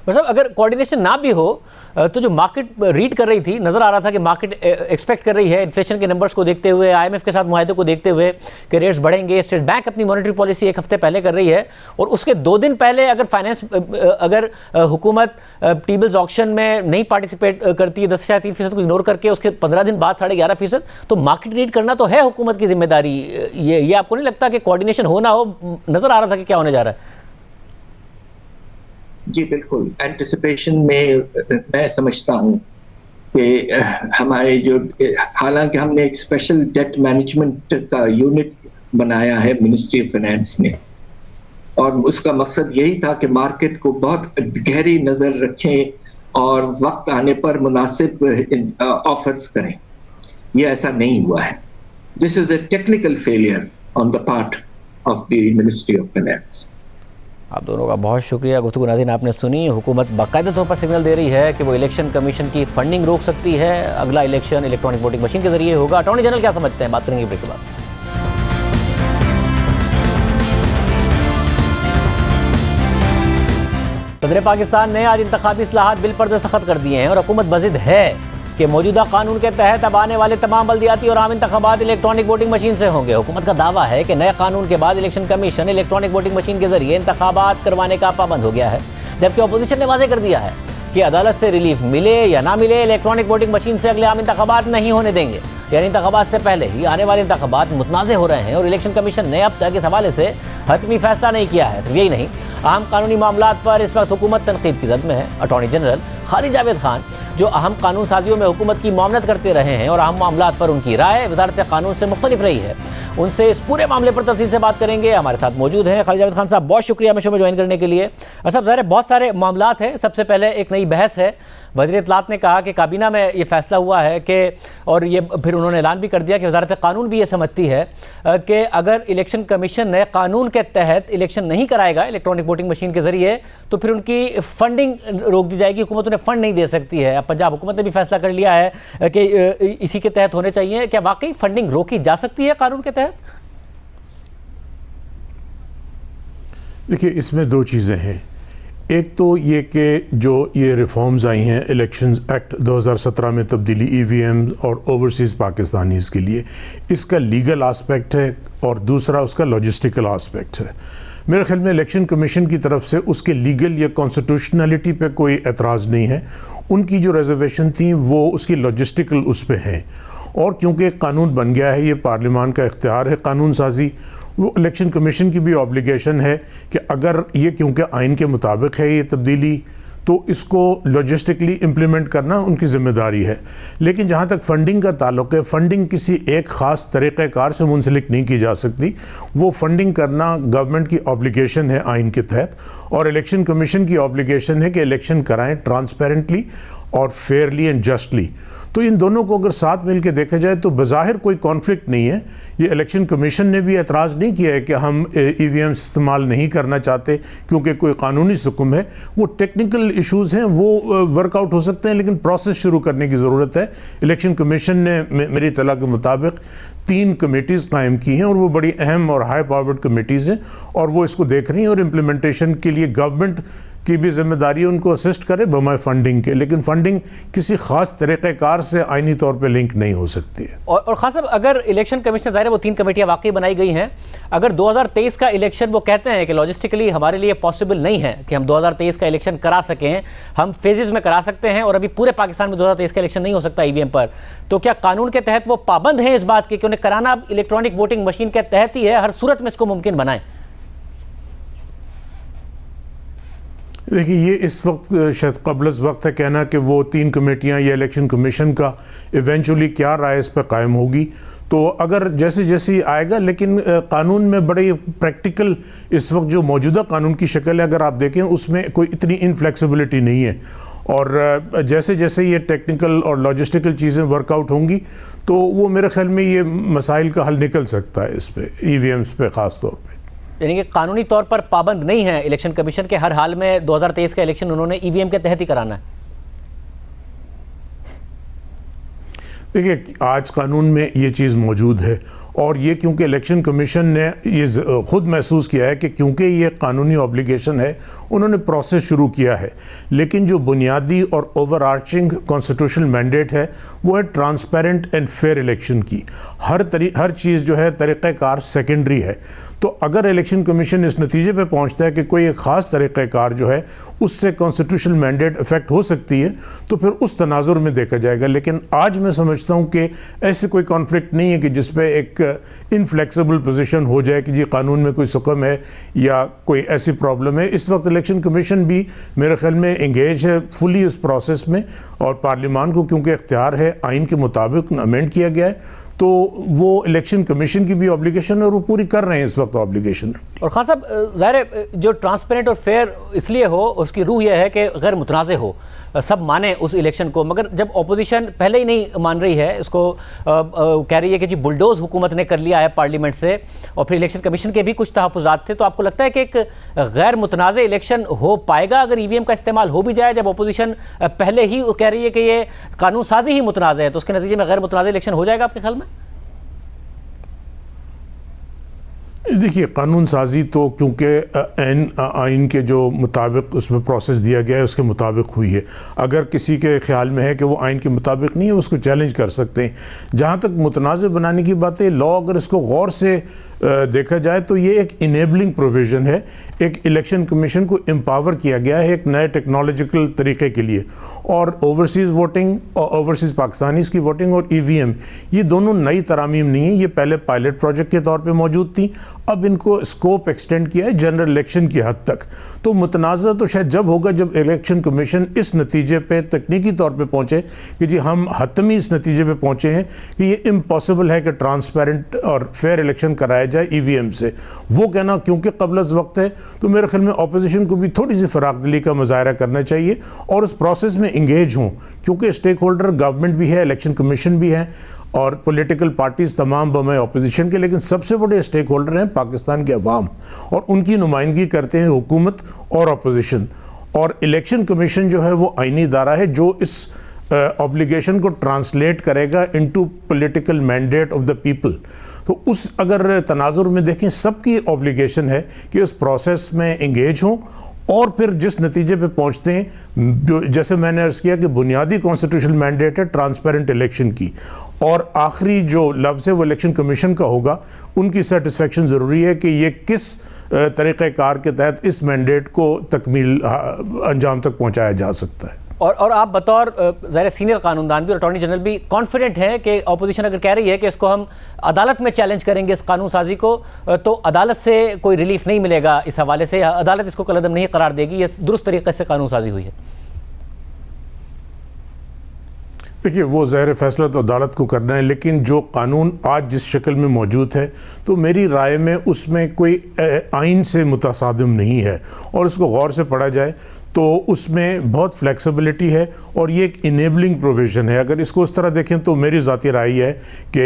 मतलब अगर कोऑर्डिनेशन ना भी हो तो जो मार्केट रीड कर रही थी, नज़र आ रहा था कि मार्केट एक्सपेक्ट कर रही है इन्फ्लेशन के नंबर्स को देखते हुए, IMF के साथ मुआहदे को देखते हुए कि रेट्स बढ़ेंगे। स्टेट बैंक अपनी मॉनेटरी पॉलिसी एक हफ्ते पहले कर रही है, और उसके 2 दिन पहले अगर हुकूमत टी बिल्स ऑक्शन में नहीं पार्टिसिपेट करती है 10.3% को इग्नोर करके, उसके 15 दिन बाद 11.5%, तो मार्केट रीड करना तो है हुकूमत की जिम्मेदारी। ये आपको नहीं लगता कि कोऑर्डिनेशन हो ना हो, नज़र आ रहा था कि क्या होने जा रहा है? जी बिल्कुल, एंटिसिपेशन में मैं समझता हूँ कि हमारे जो, हालांकि हमने एक स्पेशल डेट मैनेजमेंट का यूनिट बनाया है मिनिस्ट्री ऑफ फाइनेंस में, और उसका मकसद यही था कि मार्केट को बहुत गहरी नज़र रखें और वक्त आने पर मुनासिब ऑफर्स करें। यह ऐसा नहीं हुआ है। This is a technical failure on the part of the ministry of finance. आप दोनों का बहुत शुक्रिया। गुफ्तगू नाज़रीन आपने सुनी। हुकूमत बाकायदा तौर पर सिग्नल दे रही है कि वो इलेक्शन कमीशन की फंडिंग रोक सकती है। अगला इलेक्शन इलेक्ट्रॉनिक वोटिंग मशीन के जरिए होगा। अटॉर्नी जनरल क्या समझते हैं, बात करेंगे ब्रेक के बाद। सदर पाकिस्तान ने आज इंतखाबी इस्लाहात बिल पर दस्तखत कर दिए हैं, और हुकूमत बज़िद है कि मौजूदा कानून के तहत अब आने वाले तमाम बल्दियाती और आम इंतखाबात इलेक्ट्रॉनिक वोटिंग मशीन से होंगे। हुकूमत का दावा है कि नए कानून के बाद election commission electronic voting machine के जरिए इंतखाबात करवाने का पाबंद हो गया है, जबकि अपोजिशन ने वाज़ेह कर दिया है कि अदालत से रिलीफ मिले या ना मिले, इलेक्ट्रॉनिक वोटिंग मशीन से अगले आम इंतखाबात नहीं होने देंगे। यानी इंतखाबात से पहले ही आने वाले इंतखाबात मुतनाज़े हो रहे हैं, और इलेक्शन कमीशन ने अब तक इस हवाले से हतमी फैसला नहीं किया है। सिर्फ यही नहीं, अहम कानूनी मामलात पर इस वक्त हुकूमत तनकीद की जद में है। अटॉर्नी जनरल खालिद जावेद खान, जो अहम कानून साजियों में हुकूमत की मामलत करते रहे हैं और अहम मामलात पर उनकी राय वज़ारत कानून से मुख्तलिफ रही है, उनसे इस पूरे मामले पर तफसील से बात करेंगे। हमारे साथ मौजूद हैं खालिद जावेद खान साहब, बहुत शुक्रिया हमें शो में ज्वाइन करने के लिए। साहब ज़ाहिर बहुत सारे मामलात हैं, सबसे पहले एक नई बहस है। वज़ीर इत्तलात ने कहा कि काबीना में ये फैसला हुआ है कि, और ये फिर उन्होंने ऐलान भी कर दिया कि वज़ारत कानून भी ये समझती है कि अगर इलेक्शन कमीशन ने कानून के तहत इलेक्शन नहीं कराएगा इलेक्ट्रॉनिक वोटिंग मशीन के ज़रिए तो फिर उनकी फंडिंग रोक दी जाएगी, हुकूमत उन्हें फ़ंड नहीं दे सकती है। अब पंजाब हुकूमत ने भी फैसला कर लिया है कि इसी के तहत होने चाहिए। क्या वाकई फंडिंग रोकी जा सकती है कानून के तहत? देखिए, इसमें दो चीज़ें हैं। एक तो ये कि जो ये रिफॉर्म्स आई हैं इलेक्शंस एक्ट 2017 में तब्दीली EVM और ओवरसीज़ पाकिस्तानीज़ के लिए, इसका लीगल आस्पेक्ट है और दूसरा उसका लॉजिस्टिकल आस्पेक्ट है। मेरे ख्याल में इलेक्शन कमीशन की तरफ से उसके लीगल या कॉन्स्टिट्यूशनलिटी पे कोई एतराज़ नहीं है। उनकी जो रिजर्वेशन थी वो उसकी लॉजिस्टिकल उस पे है, और क्योंकि कानून बन गया है, ये पार्लियामान का इख्तियार है कानून साजी, वो इलेक्शन कमीशन की भी ऑब्लिगेशन है कि अगर ये क्योंकि आइन के मुताबिक है ये तब्दीली, तो इसको लॉजिस्टिकली इम्प्लीमेंट करना उनकी ज़िम्मेदारी है। लेकिन जहाँ तक फ़ंडिंग का ताल्लुक़ है, फ़ंडिंग किसी एक ख़ास तरीक़ेकार से मुंसलिक नहीं की जा सकती। वो फ़ंडिंग करना गवर्नमेंट की ऑब्लिगेशन है आइन के तहत, और इलेक्शन कमीशन की ऑब्लिगेशन है कि इलेक्शन कराएं ट्रांसपेरेंटली और फेयरली एंड जस्टली। तो इन दोनों को अगर साथ मिल के देखा जाए तो बज़ाहिर कोई कॉन्फ्लिक्ट नहीं है। ये इलेक्शन कमीशन ने भी एतराज़ नहीं किया है कि हम EVM इस्तेमाल नहीं करना चाहते क्योंकि कोई कानूनी हुक्म है। वो टेक्निकल इश्यूज़ हैं, वो वर्कआउट हो सकते हैं, लेकिन प्रोसेस शुरू करने की ज़रूरत है। इलेक्शन कमीशन ने मेरी इत्तला के मुताबिक 3 कमेटीज़ कायम की हैं और वो बड़ी अहम और हाई पावर्ड कमेटीज़ हैं, और वो इसको देख रही हैं, और इम्प्लीमेंटेशन के लिए गवर्नमेंट की भी जिम्मेदारी उनको असिस्ट करे बमाए फंडिंग के। लेकिन फंडिंग किसी खास तरीक़ेकार से आइनी तौर पे लिंक नहीं हो सकती है। और खास साहब, अगर इलेक्शन कमीशन ज़ाहिर है वो 3 कमेटियाँ वाकई बनाई गई हैं, अगर 2023 का इलेक्शन वो कहते हैं कि लॉजिस्टिकली हमारे लिए पॉसिबल नहीं है कि हम 2023 का इलेक्शन करा सकें, हम फेजेस में करा सकते हैं और अभी पूरे पाकिस्तान में 2023 का इलेक्शन नहीं हो सकता EVM पर, तो क्या कानून के तहत वो पाबंद हैं इस बात के कि उन्हें कराना इलेक्ट्रॉनिक वोटिंग मशीन के तहत ही है, हर सूरत में इसको मुमकिन बनाएं? देखिए, ये इस वक्त शायद क़ब्ल वक्त है कहना कि वो 3 कमेटियाँ या इलेक्शन कमीशन का इवेंचुअली क्या राय इस पर कायम होगी। तो अगर जैसे जैसे आएगा, लेकिन कानून में बड़े प्रैक्टिकल इस वक्त जो मौजूदा कानून की शक्ल है अगर आप देखें उसमें कोई इतनी इनफ्लेक्सिबिलिटी नहीं है, और जैसे जैसे ये टेक्निकल और लॉजिस्टिकल चीज़ें वर्कआउट होंगी तो वो मेरे ख्याल में ये मसाइल का हल निकल सकता है इस पर, EVMs पे ख़ास तौर पर। यानी कि कानूनी तौर पर पाबंद नहीं है इलेक्शन कमीशन के, हर हाल में 2023 का इलेक्शन उन्होंने EVM के तहत ही कराना है। देखिए, आज कानून में ये चीज़ मौजूद है, और ये क्योंकि इलेक्शन कमीशन ने ये ख़ुद महसूस किया है कि क्योंकि ये कानूनी ऑब्लिगेशन है उन्होंने प्रोसेस शुरू किया है। लेकिन जो बुनियादी और ओवरआर्चिंग कॉन्स्टिट्यूशनल मैंडेट है वो है ट्रांसपेरेंट एंड फेयर इलेक्शन की। हर चीज़ जो है तरीक़ेकार सेकेंडरी है। तो अगर इलेक्शन कमीशन इस नतीजे पे पहुंचता है कि कोई एक ख़ास तरीक़ेकार जो है उससे कॉन्स्टिट्यूशनल मैंडेट इफेक्ट हो सकती है तो फिर उस तनाजुर में देखा जाएगा। लेकिन आज मैं समझता हूं कि ऐसे कोई कॉन्फ्लिक्ट नहीं है कि जिस पे एक इनफ्लेक्सिबल पोजीशन हो जाए कि जी कानून में कोई हुक्म है या कोई ऐसी प्रॉब्लम है। इस वक्त इलेक्शन कमीशन भी मेरे ख्याल में इंगेज है फुली उस प्रोसेस में, और पार्लियामान को क्योंकि इख्तियार है आइन के मुताबिक अमेंड किया गया है, तो वो इलेक्शन कमीशन की भी ऑब्लिगेशन है और वो पूरी कर रहे हैं इस वक्त ऑब्लिगेशन। और खास साहब, ज़ाहिर है जो ट्रांसपेरेंट और फेयर इसलिए हो, उसकी रूह यह है कि गैर मुतनाज़ हो, सब माने उस इलेक्शन को। मगर जब अपोजिशन पहले ही नहीं मान रही है इसको, कह रही है कि जी बुलडोज हुकूमत ने कर लिया है पार्लियामेंट से, और फिर इलेक्शन कमीशन के भी कुछ तहफ़्फ़ुज़ात थे, तो आपको लगता है कि एक गैर मुतनाज़ इलेक्शन हो पाएगा अगर EVM का इस्तेमाल हो भी जाए, जब अपोजिशन पहले ही कह रही है कि ये कानून साजी ही मुतनाज़ है, तो उसके नतीजे में गैर मुतनाज़ इलेक्शन हो जाएगा आपके ख्याल में? देखिए, कानून साजी तो क्योंकि आइन के जो मुताबिक उसमें प्रोसेस दिया गया है उसके मुताबिक हुई है। अगर किसी के ख्याल में है कि वो आइन के मुताबिक नहीं है उसको चैलेंज कर सकते हैं। जहाँ तक मुतनाज़ बनाने की बात है, लॉ अगर इसको गौर से देखा जाए तो ये एक इनेबलिंग प्रोविज़न है। एक इलेक्शन कमीशन को एम्पावर किया गया है एक नए टेक्नोलॉजिकल तरीके के लिए, और ओवरसीज़ वोटिंग और ओवरसीज़ पाकिस्तानीज़ की वोटिंग और EVM ये दोनों नई तरामीम नहीं है, ये पहले पायलट प्रोजेक्ट के तौर पे मौजूद थी, अब इनको स्कोप एक्सटेंड किया है जनरल इलेक्शन की हद तक। तो मुतनाज़ा तो शायद जब होगा जब इलेक्शन कमीशन इस नतीजे पे तकनीकी तौर पे पहुँचे कि जी हम हतमी इस नतीजे पे पहुँचे हैं कि ये इम्पॉसिबल है कि ट्रांसपेरेंट और फेयर इलेक्शन कराया जाए EVM से। वो कहना क्योंकि क़ब्ल वक्त है, तो मेरे ख्याल में अपोजिशन को भी थोड़ी सी फ़राखदिली का मुज़ाहरा करना चाहिए और उस प्रोसेस में इंगेज हों, क्योंकि स्टेक होल्डर गवर्नमेंट भी है, इलेक्शन कमीशन भी है और पॉलिटिकल पार्टीज़ तमाम बमें अपोजिशन के, लेकिन सबसे बड़े स्टेक होल्डर हैं पाकिस्तान के अवाम, और उनकी नुमाइंदगी करते हैं हुकूमत और अपोजिशन। और इलेक्शन कमीशन जो है वो आईनी इदारा है जो इस ऑब्लिगेशन को ट्रांसलेट करेगा into political mandate of the people. तो उस अगर तनाजुर में देखें, सबकी ऑब्लिगेशन है कि उस प्रोसेस में इंगेज हों और फिर जिस नतीजे पे पहुंचते हैं, जो जैसे मैंने अर्ज़ किया कि बुनियादी कॉन्स्टिट्यूशनल मैंडेट है ट्रांसपेरेंट इलेक्शन की, और आखिरी जो लफ्ज़ है वो इलेक्शन कमीशन का होगा। उनकी सेटिस्फेक्शन ज़रूरी है कि ये किस तरीक़ेकार के तहत इस मैंडेट को तकमील अंजाम तक पहुँचाया जा सकता है। और आप बतौर ज़ाहिर सीनियर कानूनदान भी और अटॉर्नी जनरल भी कॉन्फिडेंट हैं कि अपोजिशन अगर कह रही है कि इसको हम अदालत में चैलेंज करेंगे इस कानून साजी को, तो अदालत से कोई रिलीफ नहीं मिलेगा इस हवाले से, अदालत इसको कलअदम नहीं करार देगी, ये दुरुस्त तरीके से कानून साजी हुई है? देखिए, वो ज़ाहिर फैसला तो अदालत को करना है, लेकिन जो कानून आज जिस शक्ल में मौजूद है तो मेरी राय में उसमें कोई आइन से मुतसादिम नहीं है, और उसको गौर से पढ़ा जाए तो उसमें बहुत फ्लेक्सिबिलिटी है और ये एक इनेबलिंग प्रोविज़न है। अगर इसको उस तरह देखें तो मेरी ज़ाती राय है कि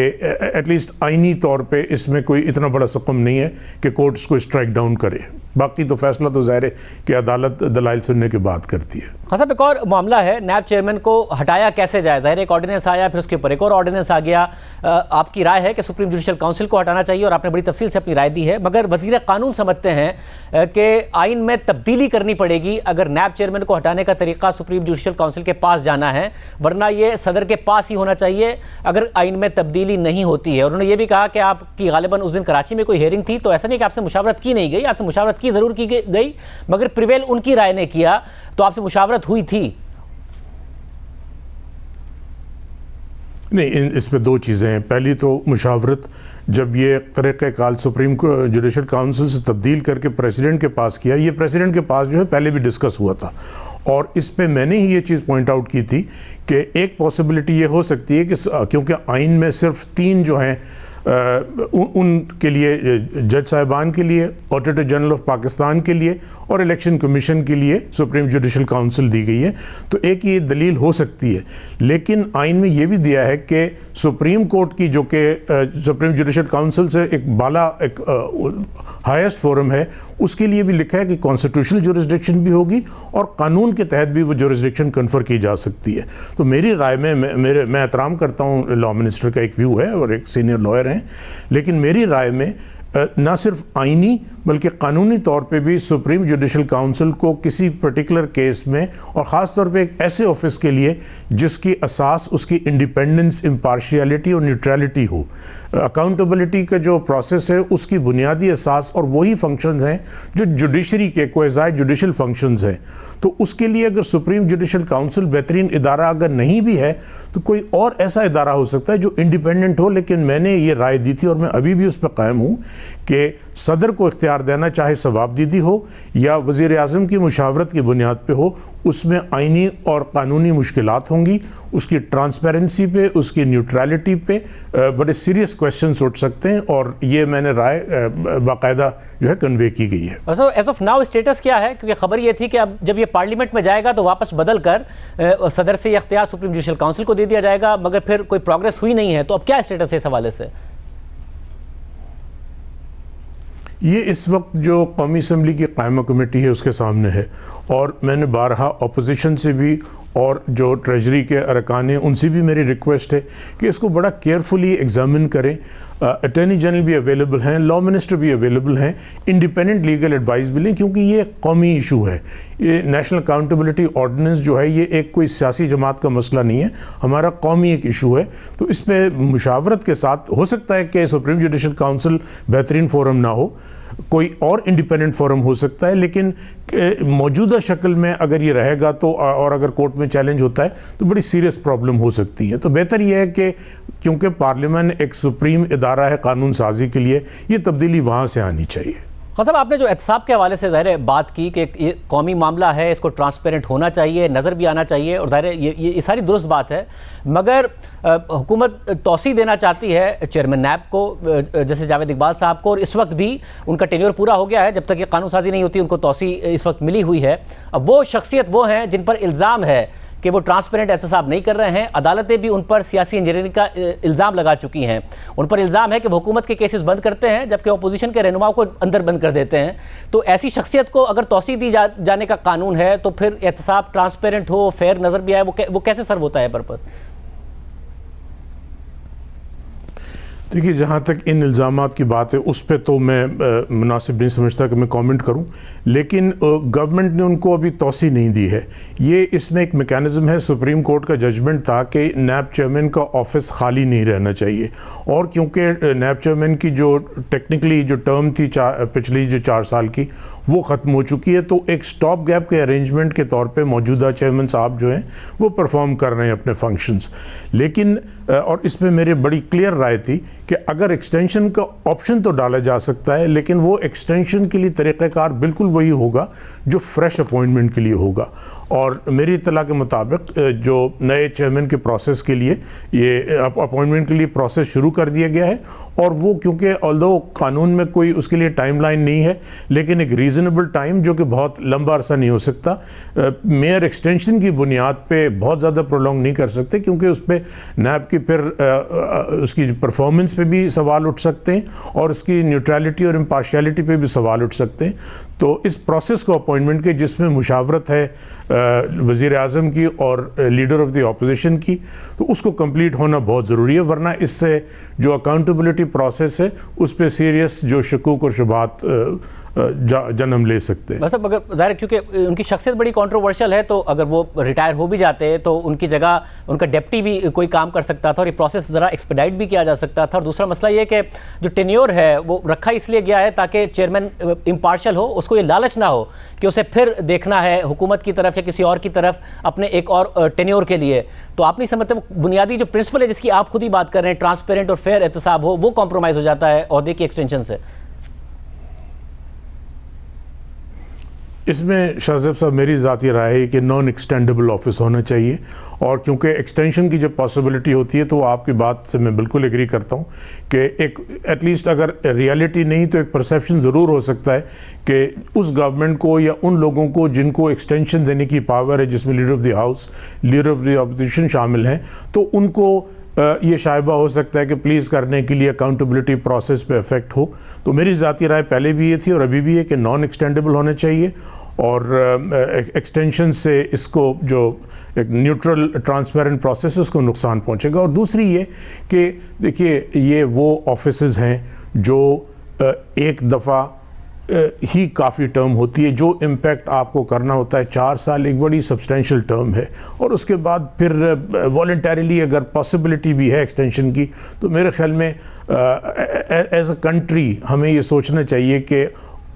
एटलीस्ट आइनी तौर पे इसमें कोई इतना बड़ा सकम नहीं है कि कोर्ट्स को स्ट्राइक डाउन करे। बाकी तो फैसला तो ज़ाहिर है कि अदालत दलाइल सुनने के बाद करती है। हाँ साहब, एक और मामला है, नैब चेयरमैन को हटाया कैसे जाए? ज़ाहिर एक ऑर्डिनेंस आया, फिर उसके ऊपर एक और ऑर्डिनेंस आ गया। आपकी राय है कि सुप्रीम जुडिशल काउंसिल को हटाना चाहिए और आपने बड़ी तफसील से अपनी राय दी है, मगर वज़ीर कानून समझते हैं कि आइन में तब्दीली करनी पड़ेगी अगर नैब चेयरमैन को हटाने का तरीका सुप्रीम जुडिशल काउंसिल के पास जाना है, वरना ये सदर के पास ही होना चाहिए अगर आइन में तब्दीली नहीं होती है। और उन्होंने ये भी कहा कि आपकी गालिबन उस दिन कराची में कोई हेयरिंग थी, तो ऐसा नहीं कि आपसे मुशावरत की नहीं गई, आपसे मुशावरत की ज़रूर की गई, मगर प्रिवेल उनकी राय ने किया, तो आपसे मुशावरत हुई थी? नहीं, इस पे दो चीज़ें हैं। पहली तो मुशावरत जब ये तरीक़ाकार सुप्रीम जुडिशल काउंसिल से तब्दील करके प्रेसिडेंट के पास किया, ये प्रेसिडेंट के पास जो है पहले भी डिस्कस हुआ था, और इस पे मैंने ही ये चीज़ पॉइंट आउट की थी कि एक पॉसिबिलिटी ये हो सकती है कि क्योंकि आइन में सिर्फ 3 जो हैं उनके लिए, जज साहिबान के लिए, ऑडिटर जनरल ऑफ पाकिस्तान के लिए और इलेक्शन कमीशन के लिए सुप्रीम जुडिशल काउंसिल दी गई है, तो एक ये दलील हो सकती है। लेकिन आइन में ये भी दिया है कि सुप्रीम कोर्ट की, जो कि सुप्रीम जुडिशल काउंसिल से एक बाला, एक हाईएस्ट फोरम है, उसके लिए भी लिखा है कि कॉन्स्टिट्यूशनल जुरिस्डिक्शन भी होगी और कानून के तहत भी वो जुरिस्डिक्शन कन्फर की जा सकती है। तो मेरी राय में मैं एहतराम करता हूँ लॉ मिनिस्टर का एक व्यू है और एक सीनियर लॉयर हैं, लेकिन मेरी राय में ना सिर्फ आइनी बल्कि कानूनी तौर पे भी सुप्रीम जुडिशल काउंसिल को किसी पर्टिकुलर केस में, और ख़ास तौर पे एक ऐसे ऑफिस के लिए जिसकी असास उसकी इंडिपेंडेंस, इम्पार्शियलिटी और न्यूट्रलिटी हो, अकाउंटेबिलिटी का जो प्रोसेस है उसकी बुनियादी असास और वही फंक्शंस हैं जो जुडिशरी के क्वाज़ी जुडिशल फंक्शंस हैं, तो उसके लिए अगर सुप्रीम जुडिशल काउंसिल बेहतरीन इदारा अगर नहीं भी है तो कोई और ऐसा इदारा हो सकता है जो इंडिपेंडेंट हो। लेकिन मैंने ये राय दी थी और मैं अभी भी उस पर कायम हूँ कि सदर को इख्तियार देना, चाहे सवाबदीदी हो या वज़ीर आज़म की मुशावरत की बुनियाद पे हो, उसमें आइनी और कानूनी मुश्किलात होंगी, उसकी ट्रांसपेरेंसी पे, उसकी न्यूट्रलिटी पे बड़े सीरियस क्वेश्चंस उठ सकते हैं, और ये मैंने राय बाकायदा जो है कन्वे की गई है। एज ऑफ नाउ स्टेटस क्या है? क्योंकि खबर ये थी कि अब जब ये पार्लियामेंट में जाएगा तो वापस बदल कर सदर से ये इख्तियार सुप्रीम जुडिशल काउंसिल को दे दिया जाएगा, मगर फिर कोई प्रोग्रेस हुई नहीं है, तो अब क्या स्टेटस है इस हवाले से? ये इस वक्त जो कौमी असम्बली की कायमा कमेटी है उसके सामने है, और मैंने बारहा अपोजिशन से भी और जो ट्रेजरी के अरकान हैं उनसे भी मेरी रिक्वेस्ट है कि इसको बड़ा केयरफुली एग्जामिन करें। अटॉर्नी जनरल भी अवेलेबल हैं, लॉ मिनिस्टर भी अवेलेबल हैं, इंडिपेंडेंट लीगल एडवाइस भी लें, क्योंकि ये कौमी इशू है। ये नेशनल अकाउंटेबिलिटी ऑर्डिनेंस जो है ये एक कोई सियासी जमात का मसला नहीं है, हमारा कौमी एक इशू है। तो इस पर मुशावरत के साथ हो सकता है कि सुप्रीम जुडिशल काउंसिल बेहतरीन फोरम ना हो, कोई और इंडिपेंडेंट फोरम हो सकता है, लेकिन मौजूदा शक्ल में अगर ये रहेगा तो और अगर कोर्ट में चैलेंज होता है तो बड़ी सीरियस प्रॉब्लम हो सकती है। तो बेहतर यह है कि क्योंकि पार्लियामेंट एक सुप्रीम इदारा है कानून साजी के लिए, ये तब्दीली वहाँ से आनी चाहिए। खान साहब, आपने जो एहतसाब के हवाले से ज़ाहिर है बात की कि ये कौमी मामला है, इसको ट्रांसपेरेंट होना चाहिए, नज़र भी आना चाहिए, और ज़ाहिर है ये सारी दुरुस्त बात है, मगर हुकूमत तौसी देना चाहती है चेयरमैन नैब को, जैसे जावेद इकबाल साहब को, और इस वक्त भी उनका टेन्योर पूरा हो गया है, जब तक ये कानून साजी नहीं होती उनको तौसी इस वक्त मिली हुई है। अब वो शख्सियत वो हैं जिन पर इल्ज़ाम है कि वो ट्रांसपेरेंट एहतसाब नहीं कर रहे हैं, अदालतें भी उन पर सियासी इंजीनियरिंग का इल्ज़ाम लगा चुकी हैं, उन पर इल्ज़ाम है कि वो हुकूमत के केसेस बंद करते हैं जबकि अपोजिशन के रहनुमाओं को अंदर बंद कर देते हैं। तो ऐसी शख्सियत को अगर तौसी दी जाने का कानून है तो फिर एहतसाब ट्रांसपेरेंट हो, फेयर नज़र भी आए, वो कैसे सर्व होता है पर्पज़? देखिए, जहाँ तक इन इल्ज़ामात की बात है उस पर तो मैं मुनासिब नहीं समझता कि मैं कमेंट करूँ, लेकिन गवर्नमेंट ने उनको अभी तौसी नहीं दी है। ये इसमें एक मेकैनिज़्म है, सुप्रीम कोर्ट का जजमेंट था कि नैब चेयरमैन का ऑफिस खाली नहीं रहना चाहिए, और क्योंकि नैब चेयरमैन की जो टेक्निकली जो टर्म थी पिछली जो 4 साल की वो ख़त्म हो चुकी है, तो एक स्टॉप गैप के अरेंजमेंट के तौर पे मौजूदा चेयरमैन साहब जो हैं वो परफॉर्म कर रहे हैं अपने फंक्शंस। लेकिन और इस पर मेरी बड़ी क्लियर राय थी कि अगर एक्सटेंशन का ऑप्शन तो डाला जा सकता है, लेकिन वो एक्सटेंशन के लिए तरीक़ाकार बिल्कुल वही होगा जो फ्रेश अपॉइंटमेंट के लिए होगा। और मेरी इत्तला के मुताबिक जो नए चेयरमैन के प्रोसेस के लिए ये अपॉइंटमेंट के लिए प्रोसेस शुरू कर दिया गया है, और वो क्योंकि ऑल्दो कानून में कोई उसके लिए टाइमलाइन नहीं है, लेकिन एक रीज़नेबल टाइम जो कि बहुत लंबा अरसा नहीं हो सकता, मेयर एक्सटेंशन की बुनियाद पे बहुत ज़्यादा प्रोलॉन्ग नहीं कर सकते, क्योंकि उस पर नैब की फिर उसकी परफॉर्मेंस पे भी सवाल उठ सकते हैं और उसकी न्यूट्रलिटी और इम्पार्शियलिटी पे भी सवाल उठ सकते हैं। तो इस प्रोसेस को अपॉइंटमेंट के जिसमें मुशावरत है वज़ीर आज़म की और लीडर ऑफ द अपोजिशन की, तो उसको कंप्लीट होना बहुत ज़रूरी है, वरना इससे जो अकाउंटेबिलिटी प्रोसेस है उस पर सीरियस जो शकूक और शुबात जन्म ले सकते हैं। मतलब अगर ज़ाहिर क्योंकि उनकी शख्सियत बड़ी कंट्रोवर्शियल है, तो अगर वो रिटायर हो भी जाते तो उनकी जगह उनका डेप्टी भी कोई काम कर सकता था और ये प्रोसेस ज़रा एक्सपेडाइट भी किया जा सकता था। और दूसरा मसला ये कि जो टेन्योर है वो रखा इसलिए गया है ताकि चेयरमैन इम्पार्शियल हो, उसको ये लालच ना हो कि उसे फिर देखना है हुकूमत की तरफ या किसी और की तरफ अपने एक और टेन्योर के लिए। तो आप नहीं समझते वो बुनियादी जो प्रिंसिपल है जिसकी आप खुद ही बात कर रहे हैं, ट्रांसपेरेंट और फेयर एहतसाब हो, वो कॉम्प्रोमाइज़ हो जाता है ओहदे की एक्सटेंशन से? इसमें शाहज़ेब साहब मेरी ज़ाती राय है कि नॉन एक्सटेंडेबल ऑफिस होना चाहिए, और क्योंकि एक्सटेंशन की जब पॉसिबिलिटी होती है तो आपकी बात से मैं बिल्कुल एग्री करता हूँ कि एक एटलीस्ट अगर रियलिटी नहीं तो एक परसेप्शन ज़रूर हो सकता है कि उस गवर्नमेंट को या उन लोगों को जिनको एक्सटेंशन देने की पावर है, जिसमें leader of the house, leader of the opposition शामिल हैं, तो उनको ये शायबा हो सकता है कि प्लीज़ करने के लिए अकाउंटेबिलिटी प्रोसेस पे इफेक्ट हो। तो मेरी ज़ाती राय पहले भी ये थी और अभी भी है कि नॉन एक्सटेंडेबल होने चाहिए, और एक्सटेंशन से इसको जो एक न्यूट्रल ट्रांसपेरेंट प्रोसेस है उसको नुकसान पहुंचेगा। और दूसरी ये कि देखिए ये वो ऑफिसेज हैं जो एक दफ़ा ही काफ़ी टर्म होती है, जो इम्पैक्ट आपको करना होता है 4 साल एक बड़ी सब्सटेंशियल टर्म है, और उसके बाद फिर वॉलंटरीली अगर पॉसिबिलिटी भी है एक्सटेंशन की, तो मेरे ख्याल में एज अ कंट्री हमें ये सोचना चाहिए कि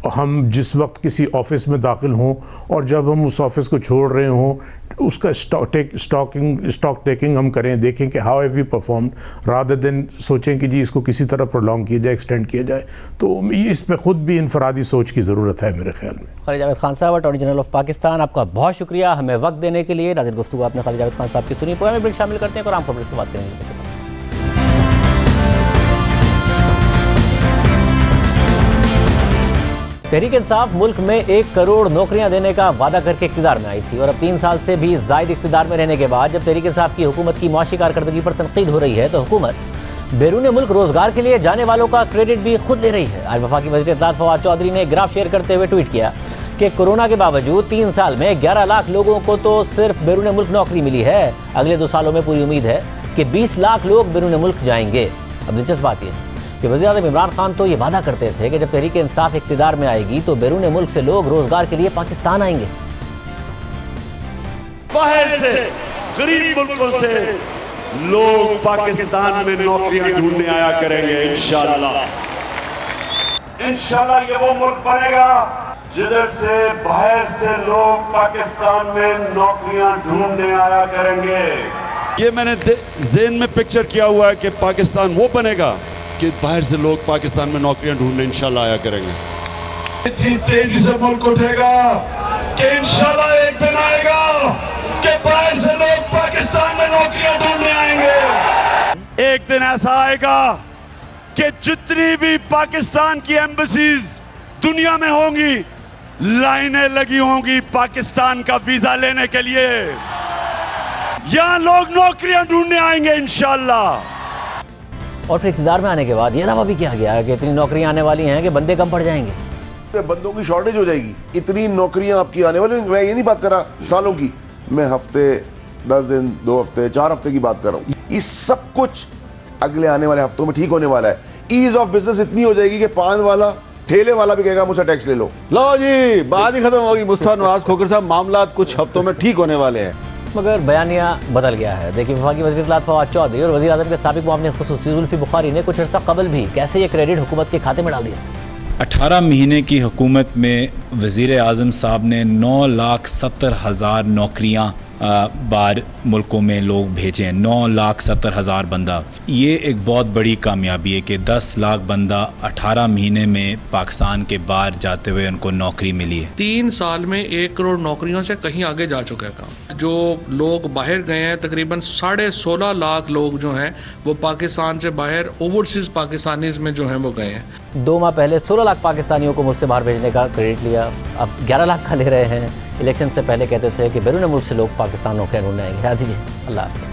हम जिस वक्त किसी ऑफिस में दाखिल हों और जब हम उस ऑफिस को छोड़ रहे हों उसका स्टॉक टेकिंग हम करें, देखें कि how have we performed, rather than सोचें कि जी इसको किसी तरह प्रोलॉन्ग किया जाए, एक्सटेंड किया जाए। तो इस पे खुद भी इनफरादी सोच की ज़रूरत है मेरे ख्याल में। खालिद जावेद खान साहब, अटॉर्नी जनरल ऑफ पाकिस्तान, आपका बहुत शुक्रिया हमें वक्त देने के लिए। नाज़रीन, गुफ्तगू आपने खालिद जावेद खान साहब की सुनी। प्रोग्राम में ब्रेक शामिल करते हैं और आम खबरों की बात करेंगे। तहरीक इंसाफ मुल्क में 1 करोड़ नौकरियां देने का वादा करके इक़्तिदार में आई थी, और अब 3 साल से भी ज़ायद इक़्तिदार में रहने के बाद जब तहरीक इंसाफ की हुकूमत की मुआशी कारकर्दगी पर तनकीद हो रही है तो हुकूमत बैरून मुल्क रोजगार के लिए जाने वालों का क्रेडिट भी खुद ले रही है। आज वफाकी वज़ीर इत्तलात फवाद चौधरी ने ग्राफ शेयर करते हुए ट्वीट किया कि कोरोना के बावजूद 3 साल में 11 लाख लोगों को तो सिर्फ बैरून मुल्क नौकरी मिली है। अगले 2 सालों में पूरी उम्मीद है कि 20 लाख लोग बैरून मुल्क जाएंगे। अब दिलचस्प बात यह कि वज़ीर-ए-आज़म इमरान खान तो ये वादा करते थे कि जब तहरीक इंसाफ इक़्तिदार में आएगी तो बैरून मुल्क से लोग रोजगार के लिए पाकिस्तान आएंगे। बाहर से गरीब मुल्कों से लोग पाकिस्तान में नौकरियां ढूंढने आया करेंगे। इंशाल्लाह ये वो मुल्क बनेगा जिधर से बाहर से लोग पाकिस्तान में नौकरियां ढूंढने आया करेंगे। ये मैंने ज़हन में पिक्चर किया हुआ है कि पाकिस्तान वो बनेगा कि बाहर से लोग पाकिस्तान में नौकरियां ढूंढने इंशाल्लाह आया करेंगे। इतनी तेजी से मुल्क उठेगा कि इंशाल्लाह एक दिन आएगा कि बाहर से लोग पाकिस्तान में नौकरियां ढूंढने आएंगे। एक दिन ऐसा आएगा कि जितनी भी पाकिस्तान की एम्बसीज दुनिया में होंगी, लाइनें लगी होंगी पाकिस्तान का वीजा लेने के लिए। यहां लोग नौकरियां ढूंढने आएंगे इंशाल्लाह। और फिर इक़्तिदार में आने के बाद यह दावा भी किया गया कि इतनी नौकरियां आने वाली हैं कि बंदे कम पड़ जाएंगे। बंदों की शॉर्टेज हो जाएगी, इतनी नौकरियां आपकी आने वाली। मैं ये नहीं बात कर रहा सालों की, मैं हफ्ते, 10 दिन, 2 हफ्ते, 4 हफ्ते की बात कर रहा हूँ। ये सब कुछ अगले आने वाले हफ्तों में ठीक होने वाला है। ईज ऑफ बिजनेस इतनी हो जाएगी कि पान वाला, ठेले वाला भी कहेगा मुझसे टैक्स ले लो। लो जी, बात ही खत्म होगी। मुस्तफा नवाज खोखर साहब, मामला कुछ हफ्तों में ठीक होने वाले हैं। मगर बयानिया बदल गया है। देखिए, वफाकी वज़ीर इत्तलात फवाद चौधरी और वज़ीर आज़म के साबिक़ मुआविन ख़ुसूसी जुल्फ़ी बुखारी ने कुछ अर्सा कबल भी कैसे ये क्रेडिट हुकूमत के खाते में डाल दिया। 18 महीने की हुकूमत में वज़ीर आज़म साहब ने 9,70,000 नौकरियाँ बार मुल्कों में लोग भेजे हैं। 9,70,000 बंदा। ये एक बहुत बड़ी कामयाबी है कि 10 लाख बंदा 18 महीने में पाकिस्तान के बाहर जाते हुए उनको नौकरी मिली है। 3 साल में 1 करोड़ नौकरियों से कहीं आगे जा चुका है काम। जो लोग बाहर गए हैं, तकरीबन 16.5 लाख लोग जो हैं वो पाकिस्तान से बाहर ओवरसीज़ पाकिस्तानीज़ में जो हैं वो गए हैं। 2 माह पहले 16 लाख पाकिस्तानियों को मुल्क से बाहर भेजने का क्रेडिट लिया, अब 11 लाख का ले रहे हैं। इलेक्शन से पहले कहते थे कि बैरून मुल्क से लोग पाकिस्तान नौकरियां ढूंढने आएंगे। अल्लाह हाफ़िज़।